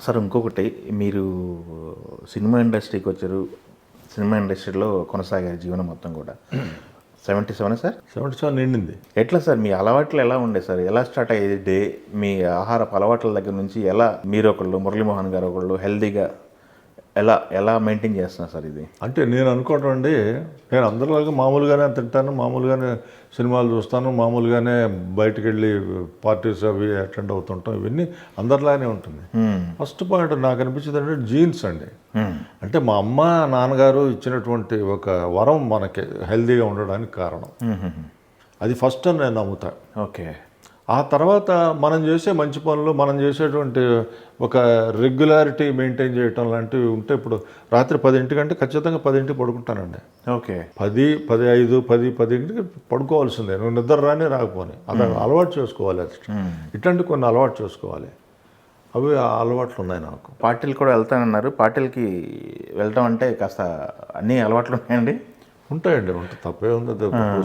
Sir ఇంకొకటి, మీరు cinema ఇండస్ట్రీకి వచ్చారు, సినిమా ఇండస్ట్రీలో కొనసాగారు జీవనం మొత్తం కూడా. 77 సార్? 77 నిండింది. ఎట్లా సార్ మీ అలవాట్లు ఎలా ఉండే సార్? ఎలా స్టార్ట్ అయ్యేది డే? మీ ఆహారపు అలవాట్ల దగ్గర నుంచి ఎలా మీరు ఒకళ్ళు, మురళీమోహన్ గారు ఒకళ్ళు హెల్తీగా ఎలా ఎలా మెయింటైన్ చేస్తున్నారు సార్ ఇది? అంటే నేను అనుకోవటం అండి, నేను అందరిలాగా మామూలుగానే తింటాను, మామూలుగానే సినిమాలు చూస్తాను, మామూలుగానే బయటకు వెళ్ళి పార్టీస్ అవి అటెండ్ అవుతుంటాం, ఇవన్నీ అందరిలానే ఉంటుంది. ఫస్ట్ పాయింట్ నాకు అనిపించింది అంటే జీన్స్ అండి. అంటే మా అమ్మ నాన్నగారు ఇచ్చినటువంటి ఒక వరం మనకి హెల్తీగా ఉండడానికి కారణం. అది ఫస్ట్ అని నేను నమ్ముతా. ఓకే. ఆ తర్వాత మనం చేసే మంచి పనులు, మనం చేసేటువంటి ఒక రెగ్యులారిటీ మెయింటైన్ చేయటం లాంటివి ఉంటే, ఇప్పుడు రాత్రి 10 ఖచ్చితంగా 10 పడుకుంటానండి. ఓకే. 10, 15, 10 పడుకోవాల్సిందే, నువ్వు నిద్ర రాని రాకపోని. అది అలవాటు చేసుకోవాలి. ఇట్లాంటి కొన్ని అలవాటు చేసుకోవాలి. అవి అలవాట్లు ఉన్నాయి నాకు. పార్టీలు కూడా వెళ్తానన్నారు. పార్టీలకి వెళ్ళటం అంటే కాస్త అన్ని అలవాట్లు ఉన్నాయండి? ఉంటాయండి, ఉంటాయి, తప్పే ఉంది.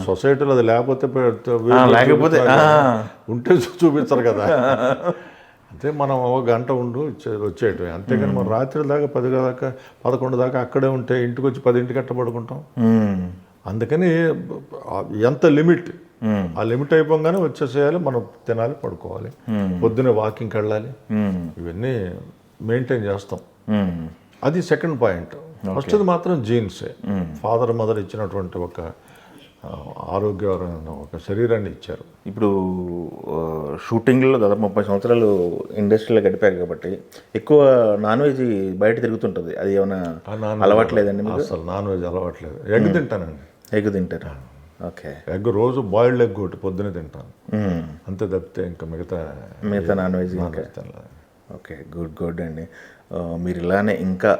సొసైటీలో అది లేకపోతే ఉంటే చూపించరు కదా. అంతే, మనం ఒక గంట ఉండు వచ్చేయటం. అంతేగాని మనం రాత్రి దాకా 10 దాకా 11 దాకా అక్కడే ఉంటే ఇంటికి వచ్చి 10 గంట పడుకుంటాం. అందుకని ఎంత లిమిట్, ఆ లిమిట్ అయిపోగానే వచ్చేసేయాలి, మనం తినాలి, పడుకోవాలి, పొద్దున్నే వాకింగ్కి వెళ్ళాలి, ఇవన్నీ మెయింటైన్ చేస్తాం. అది సెకండ్ పాయింట్. ఫస్ట్ మాత్రం జీన్సే. ఫాదర్ మదర్ ఇచ్చినటువంటి ఒక ఆరోగ్యకరమైన ఒక శరీరాన్ని ఇచ్చారు. ఇప్పుడు షూటింగ్లో దాదాపు 30 సంవత్సరాలు ఇండస్ట్రీలో గడిపారు కాబట్టి ఎక్కువ నాన్ వెజ్ బయట తిరుగుతుంటుంది. అది ఏమైనా అలవాట్లేదండి మీకు? అసలు నాన్ వెజ్ అలవాట్లేదు. ఎగ్ తింటానండి. ఎగ్ తింటారా? ఓకే. ఎగ్ రోజు బాయిల్డ్ ఎగ్ ఒకటి పొద్దునే తింటాను, అంతే తప్పితే ఇంకా మిగతా నాన్ వెజ్ ఓకే. గుడ్ అండి. మీరు ఇలానే ఇంకా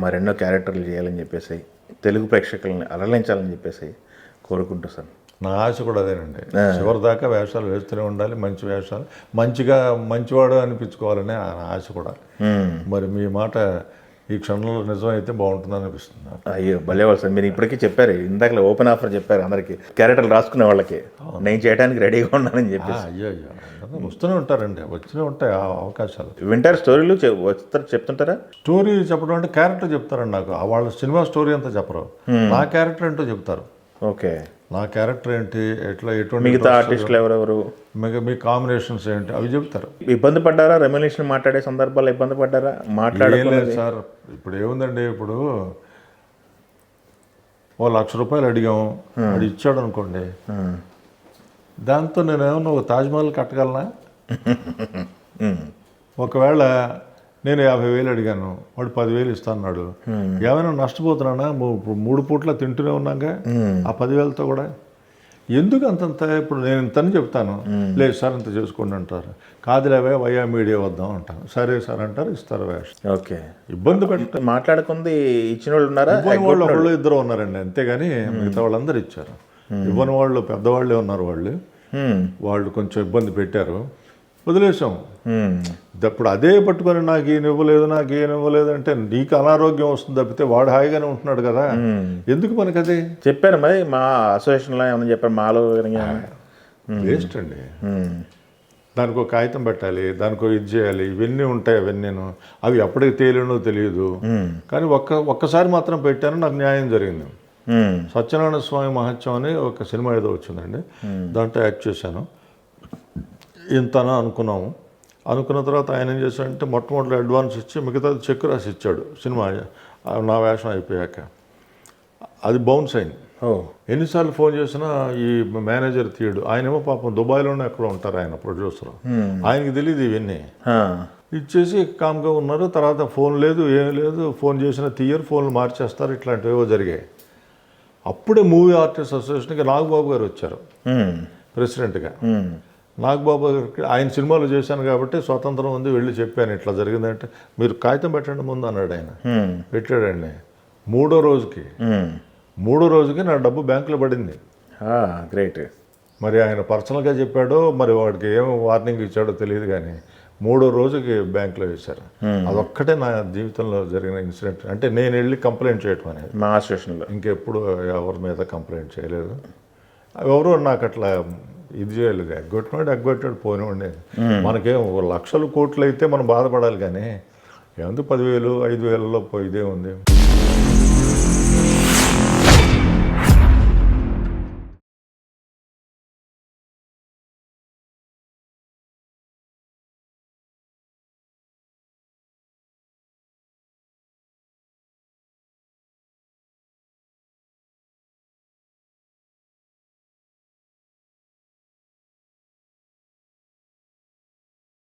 మరెన్నో క్యారెక్టర్లు చేయాలని చెప్పేసి, తెలుగు ప్రేక్షకులని అలరించాలని చెప్పేసి కోరుకుంటూ సార్. నా ఆశ కూడా అదేనండి. చివరి దాకా వేషాలు వేస్తూనే ఉండాలి, మంచి వేషాలు, మంచిగా మంచివాడు అనిపించుకోవాలనే ఆశ కూడా. మరి మీ మాట ఈ క్షణంలో నిజమైతే బాగుంటుంది అనిపిస్తుంది. అయ్యో భలేవాళ్ళు సార్, మీరు ఇప్పటికీ చెప్పారు, ఇందాక ఓపెన్ ఆఫర్ చెప్పారు అందరికి, క్యారెక్టర్లు రాసుకునే వాళ్ళకి నేను చేయడానికి రెడీగా ఉన్నానని చెప్పి. అయ్యో వస్తూనే ఉంటారండి, వచ్చినే ఉంటాయి ఆ అవకాశాలు. వింటారు స్టోరీలు చెప్తుంటారా? స్టోరీ చెప్పడం అంటే క్యారెక్టర్ చెప్తారండి నాకు. వాళ్ళ సినిమా స్టోరీ అంతా చెప్పరు, నా క్యారెక్టర్ ఏంటో చెప్తారు. ఓకే. నా క్యారెక్టర్ ఏంటి, ఎట్లా, ఎటువంటి మిగతా ఆర్టిస్టులు ఎవరెవరు, మీ కాంబినేషన్స్ ఏంటి, అవి చెప్తారు. ఇబ్బంది పడ్డారా? రెమ్యునరేషన్ మాట్లాడే సందర్భాల్లో ఇబ్బంది పడ్డారా? మాట్లాడలేదు సార్. ఇప్పుడు ఏముందండి, ఇప్పుడు ₹1,00,000 అడిగాము, అది ఇచ్చాడు అనుకోండి, దాంతో నేను ఏమన్నా ఒక తాజ్మహల్ కట్టగలనా? ఒకవేళ నేను 50,000 అడిగాను, వాడు 10,000 ఇస్తాన్నాడు, ఏమైనా నష్టపోతున్నానా? 3 పూట్ల తింటూనే ఉన్నాగా ఆ 10,000తో కూడా. ఎందుకు అంతంత? ఇప్పుడు నేను ఇంతని చెప్తాను, లేదు సార్ ఇంత చేసుకోండి అంటారు, కాదులేవే వయా మీడియా వద్దాం అంటాను, సరే సార్ అంటారు, ఇస్తారు వేషం. ఓకే. ఇబ్బంది పెట్టి మాట్లాడుకుంది ఇచ్చిన వాళ్ళు ఉన్నారా? వాళ్ళు ఒకళ్ళు ఇద్దరు ఉన్నారండి, అంతేగాని మిగతా వాళ్ళందరూ ఇచ్చారు. ఇవ్వని వాళ్ళు పెద్దవాళ్ళే ఉన్నారు, వాళ్ళు కొంచెం ఇబ్బంది పెట్టారు, వదిలేసాం. ఇప్పుడు అదే పట్టుకొని నాకు ఈయన ఇవ్వలేదు అంటే నీకు అనారోగ్యం వస్తుంది తప్పితే వాడు హాయిగానే ఉంటున్నాడు కదా, ఎందుకు మనకి అదే చెప్పారు. మరి మా అసోసియేషన్లో ఏమని చెప్పారు? మాలో వేస్ట్ అండి. దానికి ఒక కాగితం పెట్టాలి, దానికి ఇది చేయాలి, ఇవన్నీ ఉంటాయి. అవన్నీను అవి ఎప్పటికి తేలినో తెలియదు. కానీ ఒక్కసారి మాత్రం పెట్టాను, నాకు న్యాయం జరిగింది. సత్యనారాయణ స్వామి మహత్యం అని ఒక సినిమా ఏదో వచ్చిందండి, దాంట్లో యాక్ట్ చేశాను. ఇంతనా అనుకున్న తర్వాత ఆయన ఏం చేశాడంటే మొట్టమొదటి అడ్వాన్స్ ఇచ్చి మిగతాది చెక్ రాసి ఇచ్చాడు. సినిమా నా వేషం అయిపోయాక అది బౌన్స్ అయింది. ఎన్నిసార్లు ఫోన్ చేసినా ఈ మేనేజర్ తీయడు. ఆయనేమో పాపం దుబాయ్లోనే ఎక్కడ ఉంటారు, ఆయన ప్రొడ్యూసర్, ఆయనకి తెలియదు ఇవన్నీ. ఇచ్చేసి కామ్గా ఉన్నారు. తర్వాత ఫోన్ లేదు, ఏం లేదు, ఫోన్ చేసినా తీయరు, ఫోన్లు మార్చేస్తారు, ఇట్లాంటివేవో జరిగాయి. అప్పుడే మూవీ ఆర్టిస్ట్ అసోసియేషన్కి నాగబాబు గారు వచ్చారు ప్రెసిడెంట్గా. నాగబాబు గారికి ఆయన సినిమాలు చేశాను కాబట్టి స్వతంత్రం ఉంది, వెళ్ళి చెప్పాను ఇట్లా జరిగిందంటే, మీరు కాగితం పెట్టండి ముందు అన్నాడు. ఆయన పెట్టాడండి. మూడో రోజుకి నా డబ్బు బ్యాంకులో పడింది. గ్రేట్. మరి ఆయన పర్సనల్గా చెప్పాడో మరి వాడికి ఏం వార్నింగ్ ఇచ్చాడో తెలియదు, కానీ 3వ రోజుకి బ్యాంకులో వేశారు. అదొక్కటే నా జీవితంలో జరిగిన ఇన్సిడెంట్. అంటే నేను వెళ్ళి కంప్లైంట్ చేయటం అనేది మా అసోసియేషన్లో. ఇంకెప్పుడు ఎవరి మీద కంప్లైంట్ చేయలేదు. ఎవరో నాకు అట్లా ఇది చేయలేదు. ఎగ్గొట్టాడు పోనివ్వండి. మనకేం 1,00,000 కోట్లు అయితే మనం బాధపడాలి, కానీ ఏముంది 10,000 5,000లో ఇదే ఉంది.